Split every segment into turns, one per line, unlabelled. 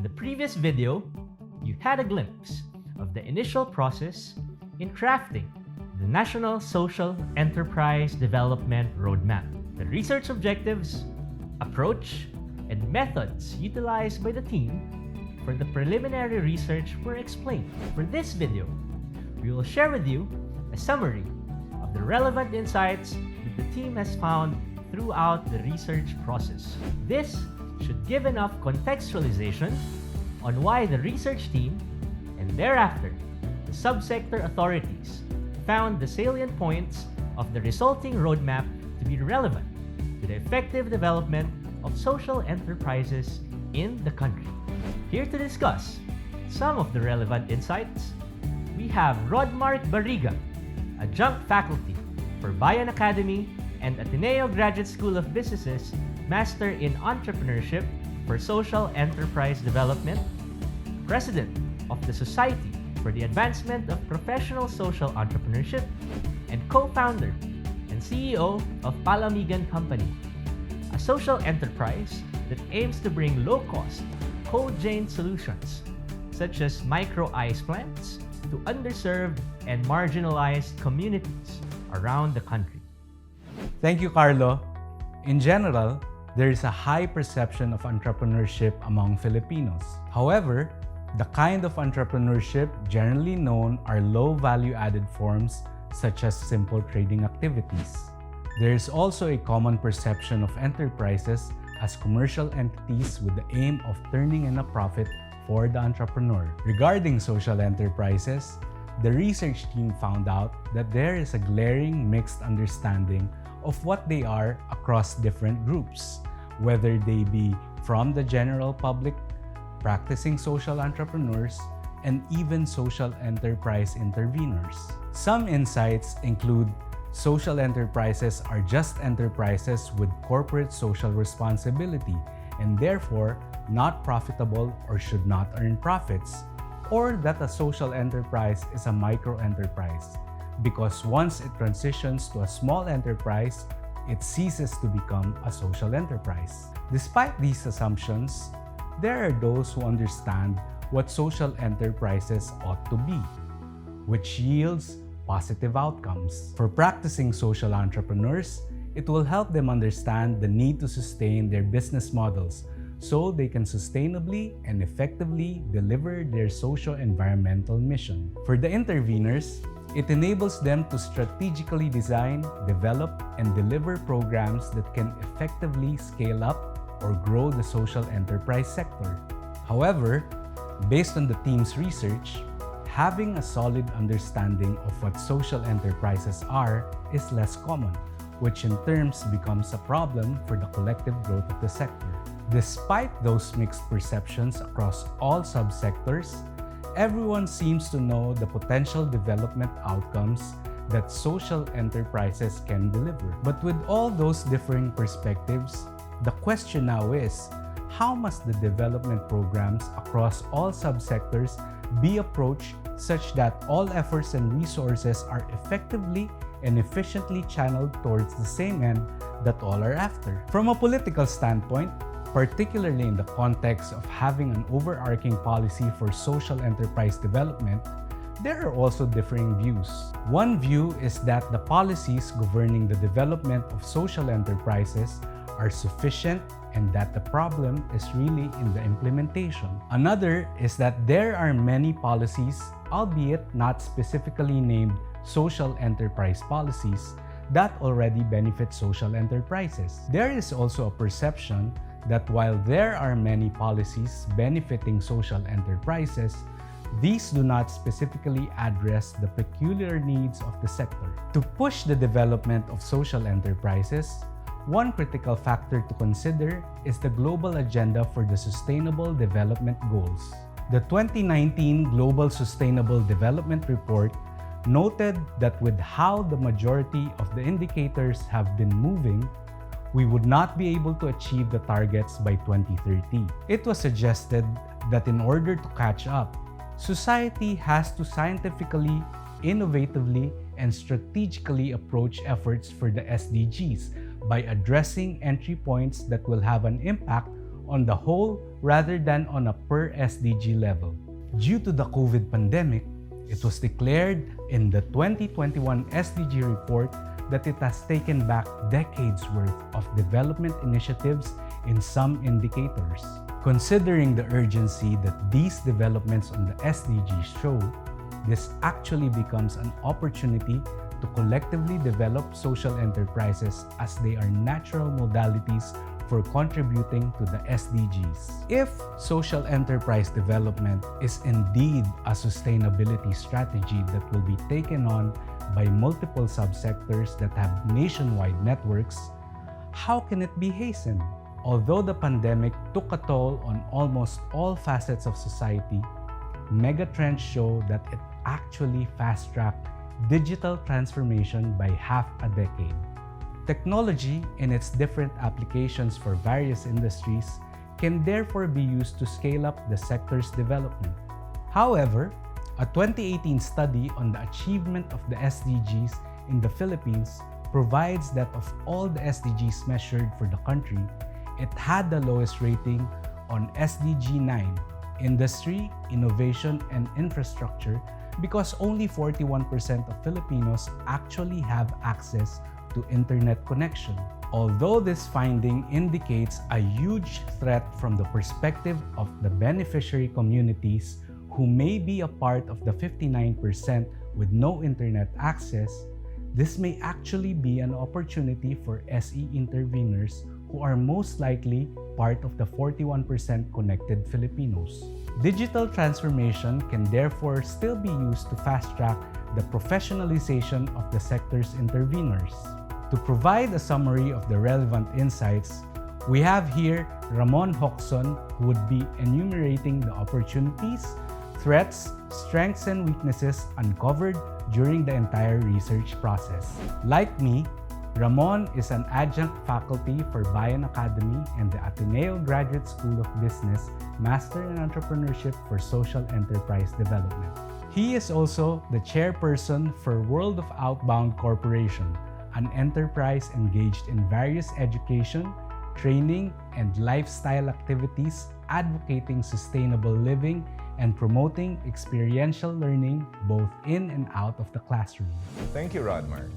In the previous video, you had a glimpse of the initial process in crafting the National Social Enterprise Development Roadmap. The research objectives, approach, and methods utilized by the team for the preliminary research were explained. For this video, we will share with you a summary of the relevant insights that the team has found throughout the research process. This should give enough contextualization on why the research team and thereafter the subsector authorities found the salient points of the resulting roadmap to be relevant to the effective development of social enterprises in the country. Here to discuss some of the relevant insights, we have Rodmark Barriga, adjunct faculty for Bayan Academy and Ateneo Graduate School of Businesses, Master in Entrepreneurship for Social Enterprise Development, President of the Society for the Advancement of Professional Social Entrepreneurship, and co-founder and CEO of Palamigan Company, a social enterprise that aims to bring low-cost, cold chain solutions such as micro-ice plants to underserved and marginalized communities around the country.
Thank you, Carlo. In general, there is a high perception of entrepreneurship among Filipinos. However, the kind of entrepreneurship generally known are low value-added forms such as simple trading activities. There is also a common perception of enterprises as commercial entities with the aim of turning in a profit for the entrepreneur. Regarding social enterprises, the research team found out that there is a glaring mixed understanding of what they are across different groups, whether they be from the general public, practicing social entrepreneurs, and even social enterprise interveners. Some insights include social enterprises are just enterprises with corporate social responsibility and therefore not profitable or should not earn profits, or that a social enterprise is a micro-enterprise because once it transitions to a small enterprise, it ceases to become a social enterprise. Despite these assumptions, there are those who understand what social enterprises ought to be, which yields positive outcomes. For practicing social entrepreneurs, it will help them understand the need to sustain their business models so they can sustainably and effectively deliver their socio-environmental mission. For the interveners, it enables them to strategically design, develop, and deliver programs that can effectively scale up or grow the social enterprise sector. However, based on the team's research, having a solid understanding of what social enterprises are is less common, which in terms becomes a problem for the collective growth of the sector. Despite those mixed perceptions across all subsectors, everyone seems to know the potential development outcomes that social enterprises can deliver. But with all those differing perspectives, the question now is, how must the development programs across all subsectors be approached such that all efforts and resources are effectively and efficiently channeled towards the same end that all are after? From a political standpoint, particularly in the context of having an overarching policy for social enterprise development, there are also differing views. One view is that the policies governing the development of social enterprises are sufficient and that the problem is really in the implementation. Another is that there are many policies, albeit not specifically named social enterprise policies, that already benefit social enterprises. There is also a perception that while there are many policies benefiting social enterprises, these do not specifically address the peculiar needs of the sector. To push the development of social enterprises, one critical factor to consider is the global agenda for the Sustainable Development Goals. The 2019 Global Sustainable Development Report noted that with how the majority of the indicators have been moving, we would not be able to achieve the targets by 2030. It was suggested that in order to catch up, society has to scientifically, innovatively, and strategically approach efforts for the SDGs by addressing entry points that will have an impact on the whole rather than on a per SDG level. Due to the COVID pandemic, it was declared in the 2021 SDG report that it has taken back decades worth of development initiatives in some indicators. Considering the urgency that these developments on the SDGs show, this actually becomes an opportunity to collectively develop social enterprises as they are natural modalities for contributing to the SDGs. If social enterprise development is indeed a sustainability strategy that will be taken on by multiple subsectors that have nationwide networks, how can it be hastened? Although the pandemic took a toll on almost all facets of society, megatrends show that it actually fast-tracked digital transformation by half a decade. Technology in its different applications for various industries can therefore be used to scale up the sector's development. However, a 2018 study on the achievement of the SDGs in the Philippines provides that of all the SDGs measured for the country, it had the lowest rating on SDG 9, Industry, Innovation, and Infrastructure, because only 41% of Filipinos actually have access to internet connection. Although this finding indicates a huge threat from the perspective of the beneficiary communities who may be a part of the 59% with no internet access, this may actually be an opportunity for SE interveners who are most likely part of the 41% connected Filipinos. Digital transformation can therefore still be used to fast-track the professionalization of the sector's interveners. To provide a summary of the relevant insights, we have here Ramon Hoxon, who would be enumerating the opportunities, threats, strengths, and weaknesses uncovered during the entire research process. Like me, Ramon is an adjunct faculty for Bayan Academy and the Ateneo Graduate School of Business, Master in Entrepreneurship for Social Enterprise Development. He is also the chairperson for World of Outbound Corporation, an enterprise engaged in various education, training, and lifestyle activities advocating sustainable living and promoting experiential learning both in and out of the classroom.
Thank you, Rodmar.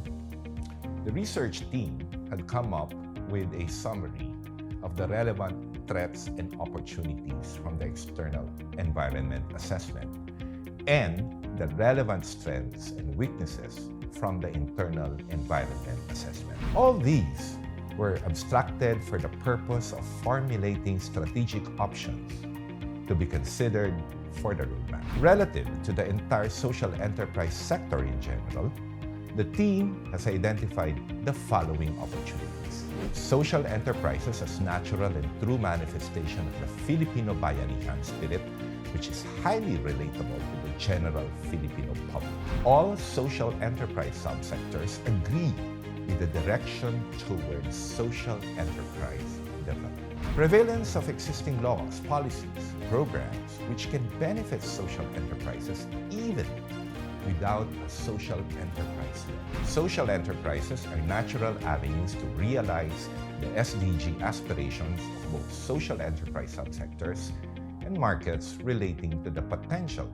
The research team had come up with a summary of the relevant threats and opportunities from the external environment assessment and the relevant strengths and weaknesses from the internal environment assessment. All these were abstracted for the purpose of formulating strategic options to be considered for the roadmap. Relative to the entire social enterprise sector in general, the team has identified the following opportunities. Social enterprises as natural and true manifestation of the Filipino bayanihan spirit, which is highly relatable to the general Filipino public. All social enterprise subsectors agree with the direction towards social enterprise development. Prevalence of existing laws, policies, programs which can benefit social enterprises even without a social enterprise law. Social enterprises are natural avenues to realize the SDG aspirations of both social enterprise subsectors and markets relating to the potential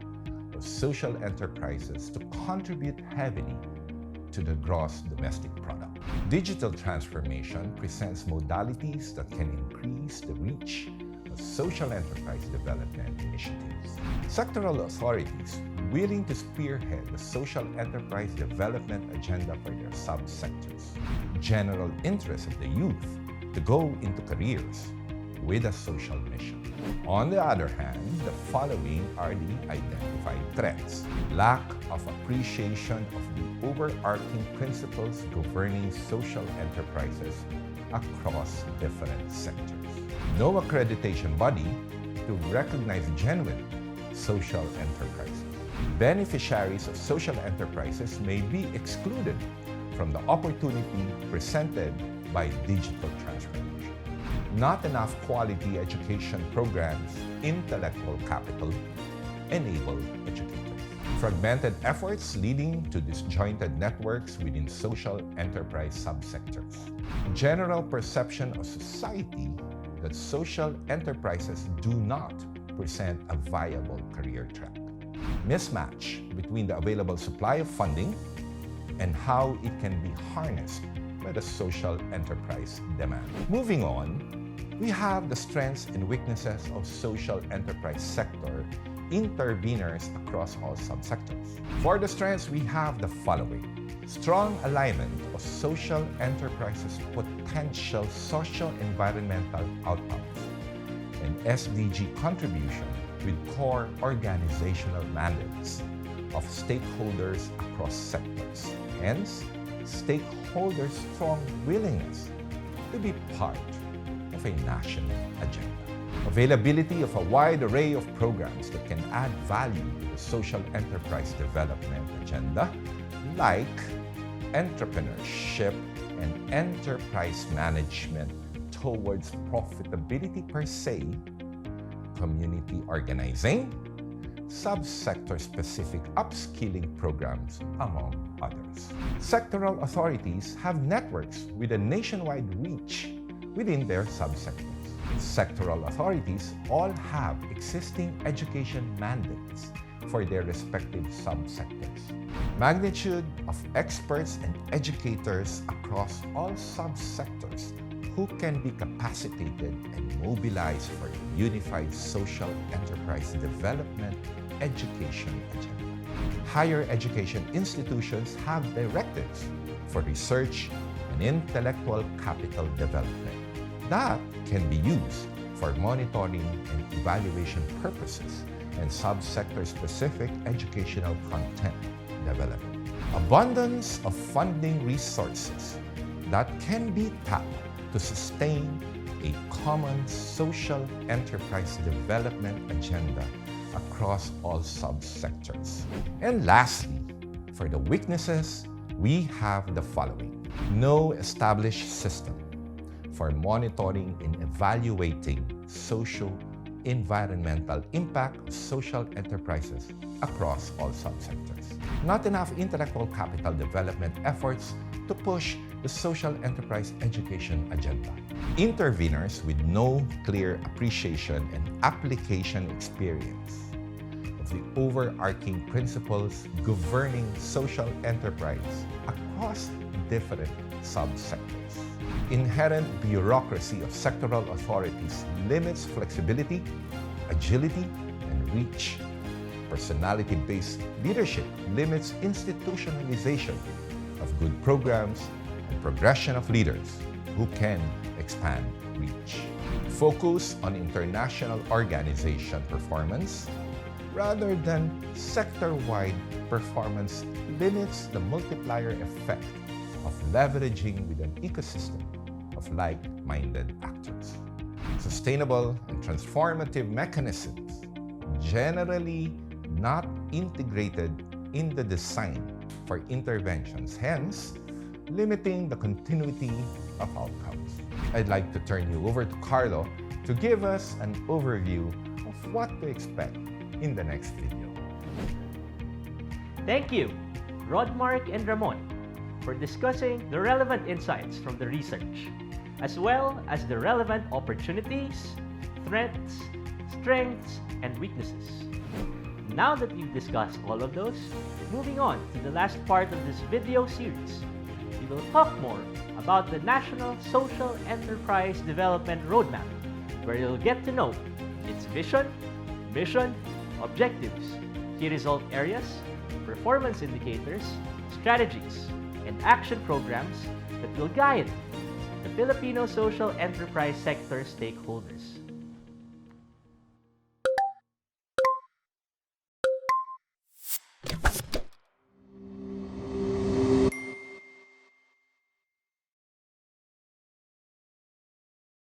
of social enterprises to contribute heavily to the gross domestic product. Digital transformation presents modalities that can increase the reach of social enterprise development initiatives. Sectoral authorities willing to spearhead the social enterprise development agenda for their subsectors. General interest of the youth to go into careers with a social mission. On the other hand, the following are the identified threats. Lack of appreciation of the overarching principles governing social enterprises across different sectors. No accreditation body to recognize genuine social enterprises. Beneficiaries of social enterprises may be excluded from the opportunity presented by digital transformation. Not enough quality education programs, intellectual capital, enable educators. Fragmented efforts leading to disjointed networks within social enterprise subsectors. General perception of society that social enterprises do not present a viable career track. Mismatch between the available supply of funding and how it can be harnessed by the social enterprise demand. Moving on, we have the strengths and weaknesses of social enterprise sector interveners across all subsectors. For the strengths, we have the following: strong alignment of social enterprises' potential socio-environmental outcomes, and SDG contribution with core organizational mandates of stakeholders across sectors. Hence, stakeholders' strong willingness to be part of a national agenda. Availability of a wide array of programs that can add value to the social enterprise development agenda, like entrepreneurship and enterprise management towards profitability per se, community organizing, subsector-specific upskilling programs, among others. Sectoral authorities have networks with a nationwide reach within their subsectors. Sectoral authorities all have existing education mandates for their respective subsectors. Magnitude of experts and educators across all subsectors who can be capacitated and mobilized for a unified social enterprise development education agenda. Higher education institutions have directives for research and intellectual capital development that can be used for monitoring and evaluation purposes and subsector-specific educational content development. Abundance of funding resources that can be tapped to sustain a common social enterprise development agenda across all subsectors. And lastly, for the weaknesses, we have the following: no established system for monitoring and evaluating socio-environmental impact of social enterprises across all subsectors. Not enough intellectual capital development efforts to push the social enterprise education agenda. Interveners with no clear appreciation and application experience of the overarching principles governing social enterprise across different subsectors. Inherent bureaucracy of sectoral authorities limits flexibility, agility, and reach. Personality-based leadership limits institutionalization of good programs and progression of leaders who can expand reach. Focus on international organization performance rather than sector-wide performance limits the multiplier effect of leveraging with an ecosystem of like-minded actors. Sustainable and transformative mechanisms generally not integrated in the design for interventions, hence limiting the continuity of outcomes. I'd like to turn you over to Carlo to give us an overview of what to expect in the next video.
Thank you, Rodmark and Ramon, for discussing the relevant insights from the research, as well as the relevant opportunities, threats, strengths, and weaknesses. Now that we've discussed all of those, moving on to the last part of this video series, we will talk more about the National Social Enterprise Development Roadmap, where you'll get to know its vision, mission, objectives, key result areas, performance indicators, strategies, and action programs that will guide the Filipino social enterprise sector stakeholders.